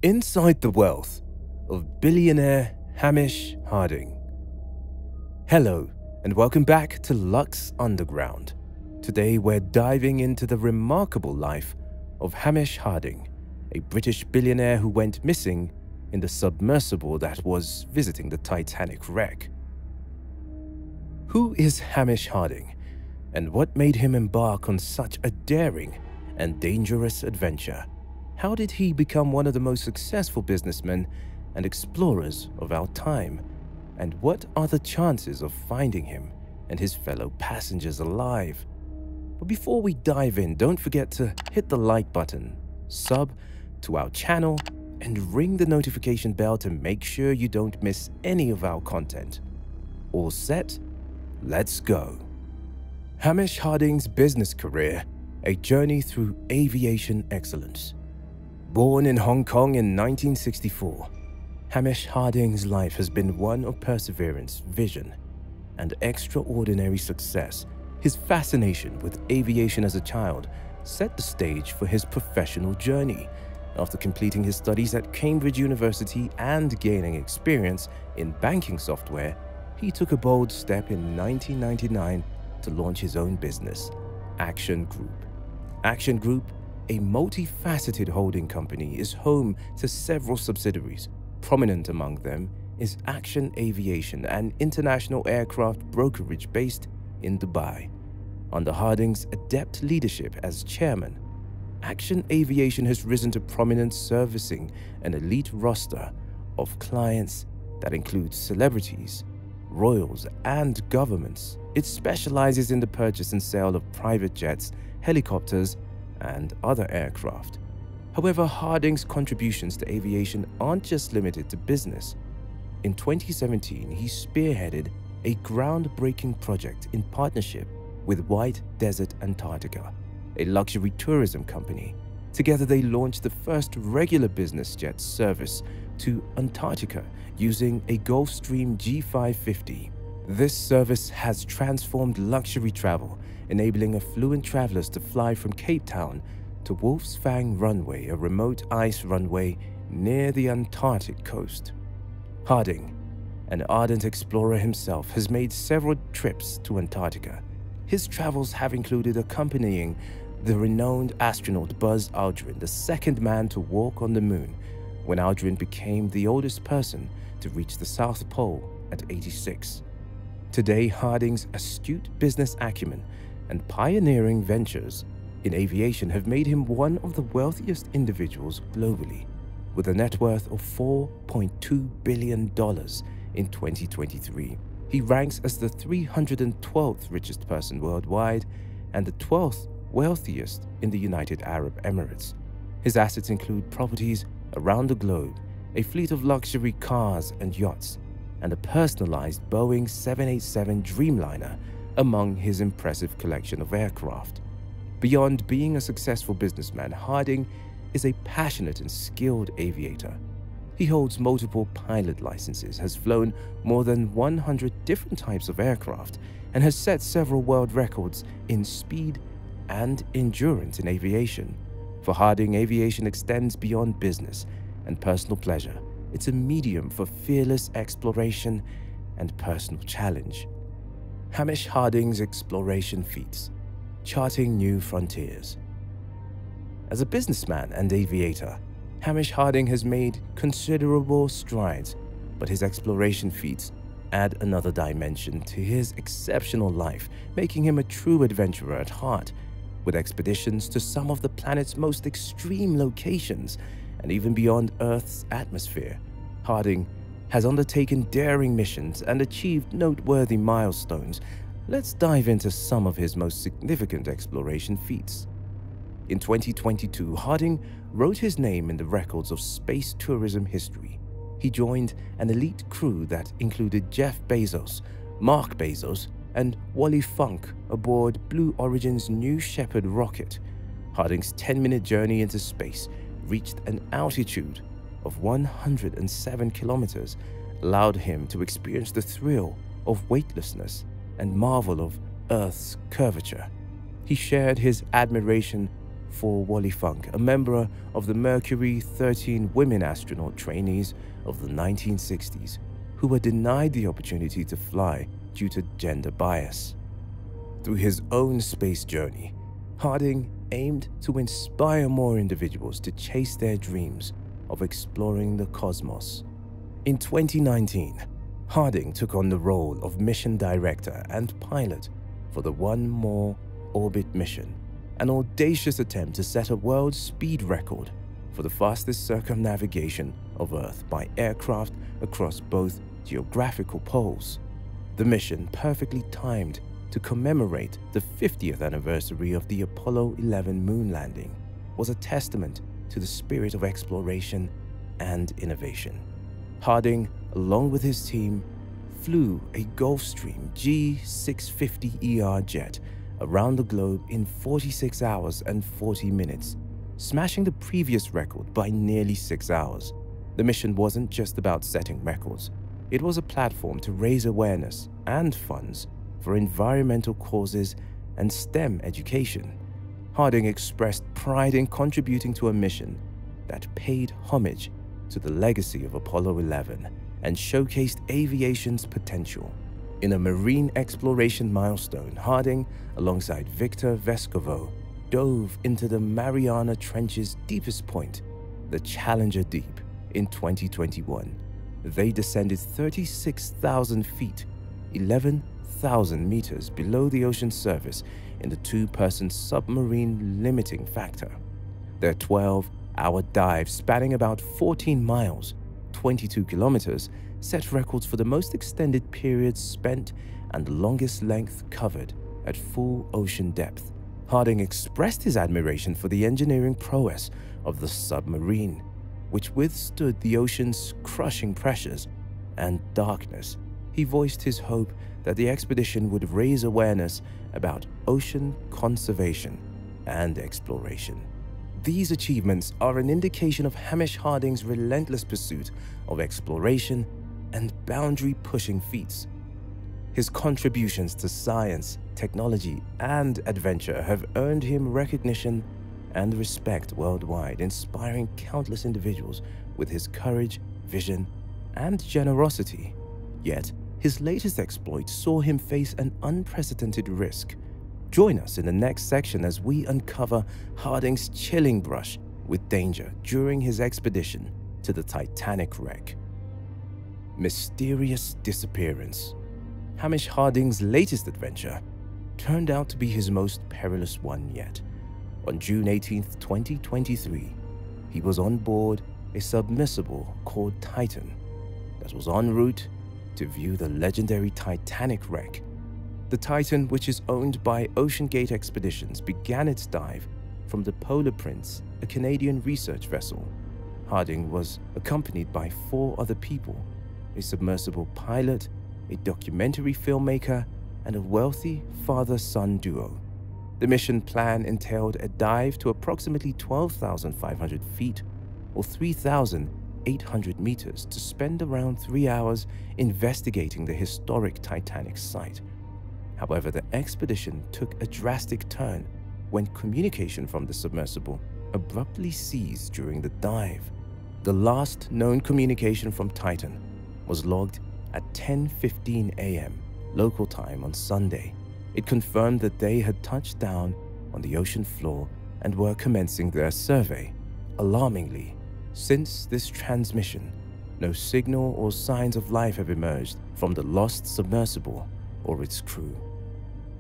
Inside the wealth of billionaire Hamish Harding. Hello, and welcome back to Lux Underground. Today we're diving into the remarkable life of Hamish Harding, a British billionaire who went missing in the submersible that was visiting the Titanic wreck. Who is Hamish Harding, and what made him embark on such a daring and dangerous adventure? How did he become one of the most successful businessmen and explorers of our time? And what are the chances of finding him and his fellow passengers alive? But before we dive in, don't forget to hit the like button, sub to our channel, and ring the notification bell to make sure you don't miss any of our content. All set? Let's go. Hamish Harding's business career, a journey through aviation excellence. Born in Hong Kong in 1964, Hamish Harding's life has been one of perseverance, vision, and extraordinary success. His fascination with aviation as a child set the stage for his professional journey. After completing his studies at Cambridge University and gaining experience in banking software, he took a bold step in 1999 to launch his own business, Aviation Group. Aviation Group, a multifaceted holding company, is home to several subsidiaries. Prominent among them is Aviation, an international aircraft brokerage based in Dubai. Under Harding's adept leadership as chairman, Aviation has risen to prominence, servicing an elite roster of clients that includes celebrities, royals, and governments. It specializes in the purchase and sale of private jets, helicopters, and other aircraft. However, Harding's contributions to aviation aren't just limited to business. In 2017, he spearheaded a groundbreaking project in partnership with White Desert Antarctica, a luxury tourism company. Together, they launched the first regular business jet service to Antarctica using a Gulfstream G550. This service has transformed luxury travel, enabling affluent travelers to fly from Cape Town to Wolf's Fang Runway, a remote ice runway near the Antarctic coast. Harding, an ardent explorer himself, has made several trips to Antarctica. His travels have included accompanying the renowned astronaut Buzz Aldrin, the second man to walk on the moon, when Aldrin became the oldest person to reach the South Pole at 86. Today, Harding's astute business acumen and pioneering ventures in aviation have made him one of the wealthiest individuals globally, with a net worth of $4.2 billion in 2023. He ranks as the 312th richest person worldwide and the 12th wealthiest in the United Arab Emirates. His assets include properties around the globe, a fleet of luxury cars and yachts, and a personalized Boeing 787 Dreamliner among his impressive collection of aircraft. Beyond being a successful businessman, Harding is a passionate and skilled aviator. He holds multiple pilot licenses, has flown more than 100 different types of aircraft, and has set several world records in speed and endurance in aviation. For Harding, aviation extends beyond business and personal pleasure. It's a medium for fearless exploration and personal challenge. Hamish Harding's exploration feats, charting new frontiers. As a businessman and aviator, Hamish Harding has made considerable strides, but his exploration feats add another dimension to his exceptional life, making him a true adventurer at heart, with expeditions to some of the planet's most extreme locations and even beyond Earth's atmosphere. Harding has undertaken daring missions and achieved noteworthy milestones. Let's dive into some of his most significant exploration feats. In 2022, Harding wrote his name in the records of space tourism history. He joined an elite crew that included Jeff Bezos, Mark Bezos, and Wally Funk aboard Blue Origin's New Shepard rocket. Harding's 10-minute journey into space reached an altitude of 107 kilometers, allowed him to experience the thrill of weightlessness and marvel of Earth's curvature. He shared his admiration for Wally Funk, a member of the Mercury 13 women astronaut trainees of the 1960s, who were denied the opportunity to fly due to gender bias. Through his own space journey, Harding aimed to inspire more individuals to chase their dreams of exploring the cosmos. In 2019, Harding took on the role of mission director and pilot for the One More Orbit mission, an audacious attempt to set a world speed record for the fastest circumnavigation of Earth by aircraft across both geographical poles. The mission, perfectly timed to commemorate the 50th anniversary of the Apollo 11 moon landing, was a testament to the spirit of exploration and innovation. Harding, along with his team, flew a Gulfstream G650ER jet around the globe in 46 hours and 40 minutes, smashing the previous record by nearly 6 hours. The mission wasn't just about setting records. It was a platform to raise awareness and funds for environmental causes and STEM education. Harding expressed pride in contributing to a mission that paid homage to the legacy of Apollo 11 and showcased aviation's potential. In a marine exploration milestone, Harding, alongside Victor Vescovo, dove into the Mariana Trench's deepest point, the Challenger Deep, in 2021. They descended 36,000 feet, 11,000 meters below the ocean surface in the two-person submarine limiting factor. Their 12-hour dive, spanning about 14 miles, 22 kilometers, set records for the most extended period spent and the longest length covered at full ocean depth. Harding expressed his admiration for the engineering prowess of the submarine, which withstood the ocean's crushing pressures and darkness. He voiced his hope that the expedition would raise awareness about ocean conservation and exploration. These achievements are an indication of Hamish Harding's relentless pursuit of exploration and boundary-pushing feats. His contributions to science, technology, and adventure have earned him recognition and respect worldwide, inspiring countless individuals with his courage, vision, and generosity. Yet, his latest exploit saw him face an unprecedented risk. Join us in the next section as we uncover Harding's chilling brush with danger during his expedition to the Titanic wreck. Mysterious disappearance. Hamish Harding's latest adventure turned out to be his most perilous one yet. On June 18, 2023, he was on board a submersible called Titan that was en route to view the legendary Titanic wreck. The Titan, which is owned by OceanGate Expeditions, began its dive from the Polar Prince, a Canadian research vessel. Harding was accompanied by 4 other people, a submersible pilot, a documentary filmmaker, and a wealthy father-son duo. The mission plan entailed a dive to approximately 12,500 feet or 3,800 meters to spend around 3 hours investigating the historic Titanic site. However, the expedition took a drastic turn when communication from the submersible abruptly ceased during the dive. The last known communication from Titan was logged at 10:15 a.m. local time on Sunday. It confirmed that they had touched down on the ocean floor and were commencing their survey. Alarmingly, since this transmission, no signal or signs of life have emerged from the lost submersible or its crew.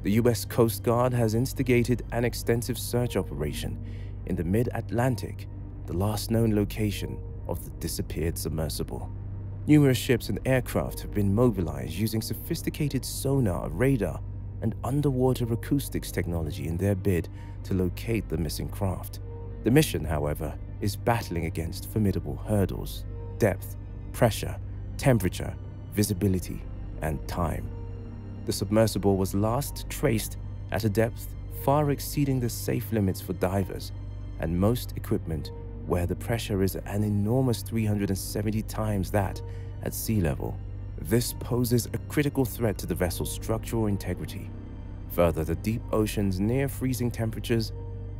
The U.S. Coast Guard has instigated an extensive search operation in the mid-Atlantic, the last known location of the disappeared submersible. Numerous ships and aircraft have been mobilized using sophisticated sonar, radar, and underwater acoustics technology in their bid to locate the missing craft. The mission, however, is battling against formidable hurdles: depth, pressure, temperature, visibility, and time. The submersible was last traced at a depth far exceeding the safe limits for divers, and most equipment where the pressure is an enormous 370 times that at sea level. This poses a critical threat to the vessel's structural integrity. Further, the deep ocean's near-freezing temperatures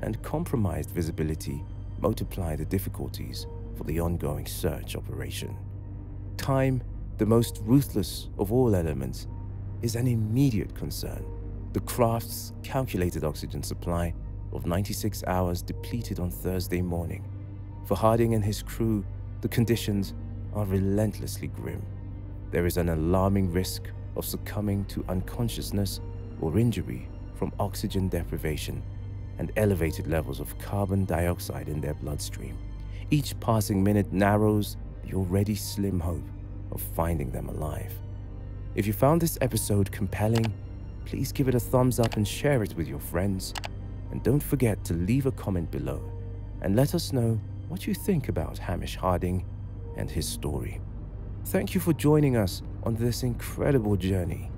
and compromised visibility multiply the difficulties for the ongoing search operation. Time, the most ruthless of all elements, is an immediate concern. The craft's calculated oxygen supply of 96 hours depleted on Thursday morning. For Harding and his crew, the conditions are relentlessly grim. There is an alarming risk of succumbing to unconsciousness or injury from oxygen deprivation and elevated levels of carbon dioxide in their bloodstream. Each passing minute narrows the already slim hope of finding them alive. If you found this episode compelling, please give it a thumbs up and share it with your friends. And don't forget to leave a comment below and let us know what you think about Hamish Harding and his story. Thank you for joining us on this incredible journey,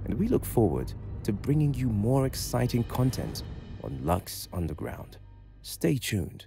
and we look forward to bringing you more exciting content on Lux Underground. Stay tuned.